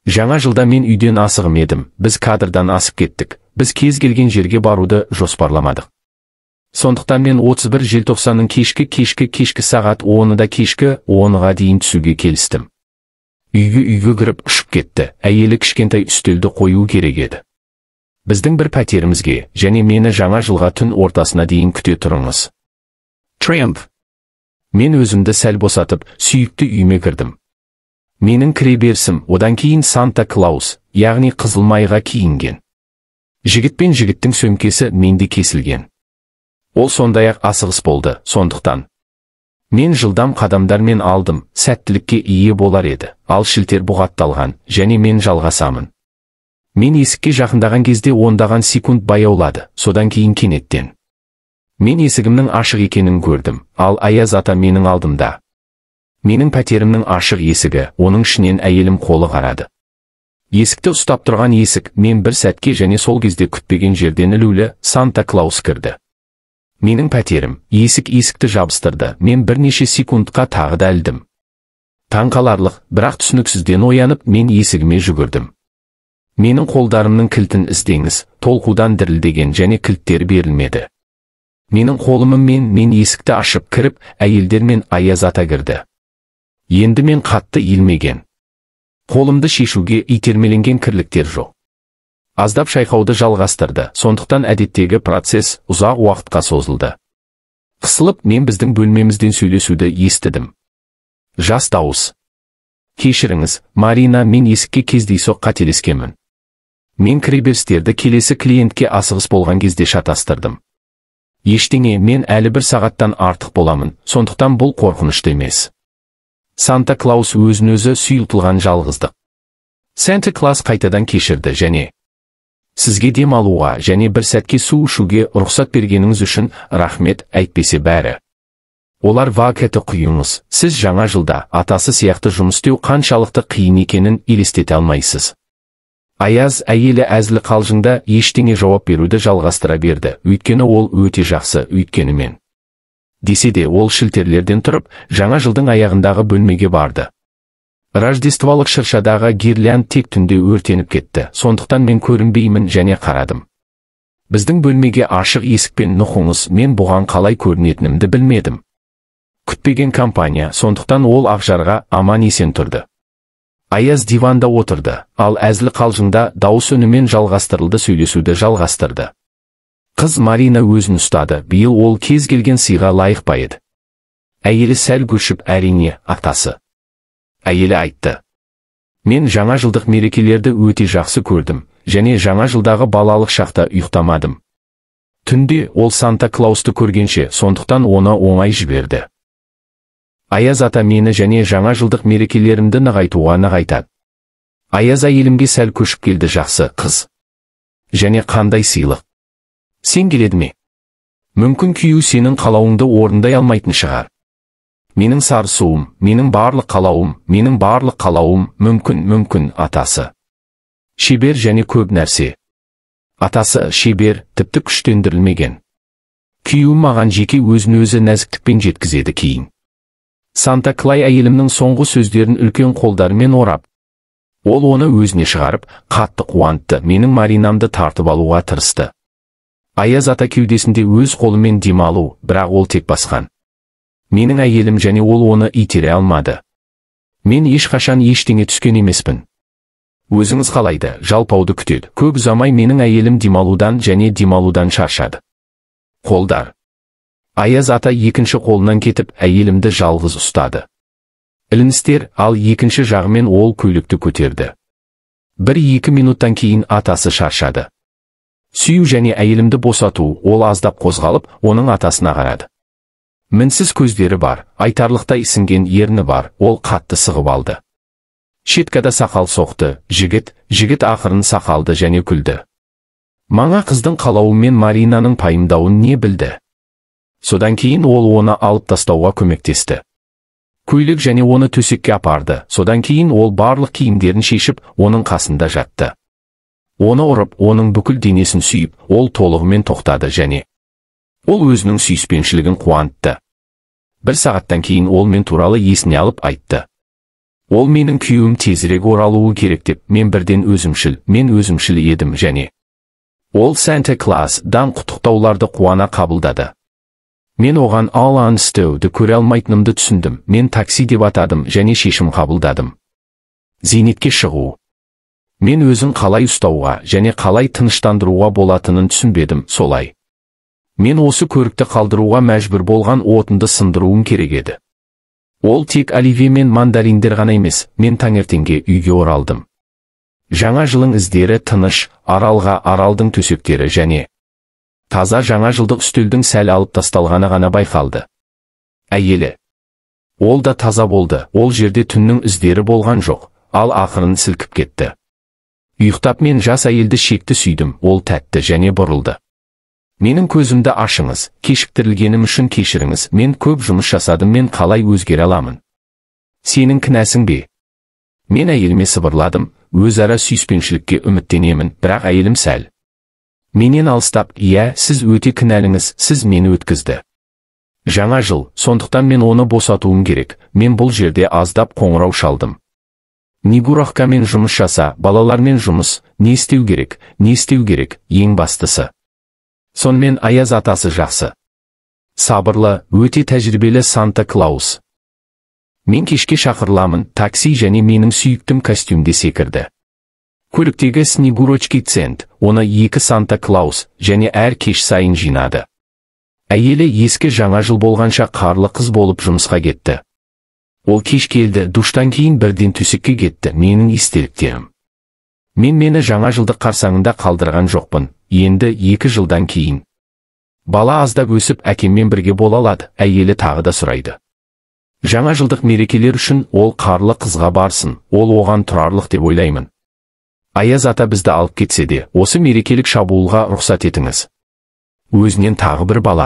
Жаңа жылда мен үйден асығым едім, біз кадрдан асып кеттік, біз кез келген жерге баруды жоспарламадық. Сондықтан мен 31 желтоқсанның кешкі сағат 10-да кешкі 10-ға дейін түсуге келістім. Үйге кіріп ұшып кетті, әйелі кішкентай үстелді қою керек еді. Біздің бір пәтерімізге, және мені жаңа жылға түн ортасына дейін күте тұрыңыз. Triumph. Мен өзімді сәл босатып, сүйікті үйме кірдім. Менің кіреберісім, одан кейін Санта Клаус, яғни қызыл майға киінген. Жігіт пен жігіттің сөмкесі менде кесілген. Ол сондай-ақ асығыс болды, сондықтан. Мен жылдам қадамдармен алдым, сәттілікке ие болар еді, ал шілтер бұғатталған, және мен жалғасамын. Мен есікке жақындаған кезде ондаған секунд баяулады, содан кейін кенеттен. Мен есігімнің ашық екенін көрдім, ал Аяз ата менің алдымда. Менің пәтерімнің ашық есігі, оның ішінен әйелім қолы қарады. Есікті ұстап тұрған есік, мен бір сәтке және сол кезде күтпеген жерден ілулі Санта Клаус кірді. Менің пәтерім, есікті жабыстырды, мен бірнеше секундқа тағы да ілдім. Таңқаларлық, бірақ түсініксізден оянып, мен есігіме жүгірдім. Менің қолдарымның кілтін іздеңіз, толқудан дірілдеген және кілттер берілмеді. Менің қолыммен мен есікті ашып кіріп, әйелдер мен Аяз ата кірді. Енді мен қатты иілмеген. Қолымды шешуге итермеленген кірліктер жоқ. Аздап шайқауды жалғастырды, сондықтан әдеттегі процесс ұзақ уақытқа созылды. Қысылып, мен біздің бөлмемізден сөйлесуді естідім. Жас дауыс. Кешіріңіз, Марина, мен есікке кездейсоқ қателескенмін. Мен кіреберістерді келесі клиентке асығыс болған кезде шатастырдым. Ештеңе, мен әлі бір сағаттан артық боламын, сондықтан бұл қорқынышты емес. Санта Клаус өзін-өзі сұйылтылған жалғыздық. Санта Клаус қайтадан кешірді және сізге дем алуға және бір сәтке су ішуге рұқсат бергеніңіз үшін рахмет, әйтпесе бәрі. Олар вакеті құйыңыз, сіз жаңа жылда атасы сияқты жұмыс істеу қаншалықты қиын екенін елестете алмайсыз. Аяз әйелі әзілі қалжыңда ештеңе жауап беруді жалғастыра берді, өйткені ол өте жақсы, өйткені мен. Десе де ол шілтерлерден тұрып, жаңа жылдың аяғындағы бөлмеге барды. Рождестволық шыршадағы гирлянд тек түнде өртеніп кетті, сондықтан мен көрінбеймін және қарадым. Біздің бөлмеге ашық есікпен нұқыңыз, мен бұған қалай көрінетінімді білмедім. Күтпеген компания, сондықтан ол ақжарға аман есен тұрды. Аяз диванда отырды, ал әзіл қалжыңда дауыс үнімен жалғастырылды сөйлесуді жалғастырды. Қыз Марина өзін ұстады, биыл ол кез келген сыйға лайық па еді. Әйелі сәл көшіп, әрине, атасы. Әйелі айтты. Мен жаңа жылдық мерекелерді өте жақсы көрдім, және жаңа жылдағы балалық шақта ұйықтамадым. Түнде ол Санта Клаусты көргенше, сондықтан оны оңай жіберді. Аяз ата мені және жаңа жылдық мерекелерімді нығайтуға нығайтады. Аяз әйелімге сәл көшіп келді, жақсы қыз. Және қандай сыйлық. Сен келеді ме? Мүмкін күйеу сенің қалауыңды орындай алмайтын шығар. Менің сары суым, менің барлық қалауым, мүмкін, атасы. Шебер және көп нәрсе. Атасы шебер, тіпті күштендірілмеген. Күйеуім маған жеке өзін-өзі нәзіктікпен жеткізеді кейін. Санта Клай әйелімнің соңғы сөздерін үлкен қолдарымен орап. Ол оны өзіне шығарып, қатты қуантты, менің Маринамды тартып алуға тырысты. Аяз ата кеудесінде өз қолымен демалу, бірақ ол тек басқан. Менің әйелім және ол оны итере алмады. Мен ешқашан ештеңе түскен емеспін. Өзіңіз қалайды, жалпауды күтеді. Көп ұзамай менің әйелім демалудан шаршады. Қолдар. Аяз ата екінші қолынан кетіп, әйелімді жалғыз ұстады. Іліністер, ал екінші жағымен ол көйлекті көтерді. 1-2 минуттан кейін атасы шаршады. Сүю және әйелімді босату, ол аздап қозғалып, оның атасына қарады. Мінсіз көздері бар, айтарлықтай ісінген ерні бар, ол қатты сығып алды. Шеткада сақал соқты, жігіт ақырын сақалды және күлді. Маңа қыздың қалауы мен Маринаның пайымдауын не білді? Содан кейін ол оны алып тастауға көмектесті. Көйлек және оны төсекке апарды, содан кейін ол барлық киімдерін шешіп, оның қасында жатты. Оны ұрып, оның бүкіл денесін сүйіп, ол толығымен тоқтады және ол өзінің сүйіспеншілігін қуантты. 1 сағаттан кейін ол мен туралы есіне алып айтты. Ол менің күйеуім тезірек оралуы керек деп, мен өзімшіл едім және. Ол Санта-Клаустан құттықтауларды қуана қабылдады. Мен оған Алан істеуді көре алмайтынымды түсіндім. Мен такси деп атадым және шешім қабылдадым. Зейнетке шығу. Мен өзін қалай ұстауға және қалай тыныштандыруға болатынын түсінбедім, солай. Мен осы көрікті қалдыруға мәжбүр болған отынды сындыруым керек еді. Ол тек оливье мен мандариндер ғана емес, мен таңертеңге үйге оралдым. Жаңа жылың іздері тыныш, аралдың төсектері және таза жаңа жылдық үстелдің сәл алып тасталғаны ғана байқалды. Әйелі. Ол да таза болды, ол жерде түннің іздері болған жоқ, ал ақырын сілкіп кетті. Ұйықтап мен жас әйелді шекті сүйдім, ол тәтті және бұрылды. Менің көзімді ашыңыз, кешіктірілгенім үшін кешіріңіз, мен көп жұмыс жасадым, мен қалай өзгере аламын? Сенің кінәсің бе? Мен әйеліме сыбырладым, өзара сүйіспеншілікке үміттенемін, бірақ әйелім сәл менен алыстап, иә, сіз өте кінәліңіз, сіз мені өткізді. Жаңа жыл, сондықтан мен оны босатуым керек, мен бұл жерде аздап қоңырау шалдым. Нигурахкамен жұмыс жаса, балалармен жұмыс, не істеу керек, ең бастысы. Сонымен Аяз атасы жақсы. Сабырлы, өте тәжірибелі Санта-Клаус. Мен кешке шақырыламын, такси және менің сүйіктім костюмде секірді. Көліктегі Снегурочки цент, оны 2 Санта-Клаус және әр кеш сайын жинады. Әйелі ескі жаңа жыл болғанша қарлы қыз болып жұмысқа кетті. Ол кеш келді, душтан кейін бірден төсекке кетті, менің естеліктерім. Мені жаңа жылдық қарсаңында қалдырған жоқпын, енді 2 жылдан кейін. Бала аздап өсіп әкеммен бірге бола алады, әйелі тағы да сұрайды. Жаңа жылдық мерекелер үшін ол қарлы қызға барсын, ол оған тұрарлық деп ойлаймын. Аяз ата бізді алып кетсе де, осы мерекелік шабуылға рұқсат етіңіз. Өзінен тағы бір бала.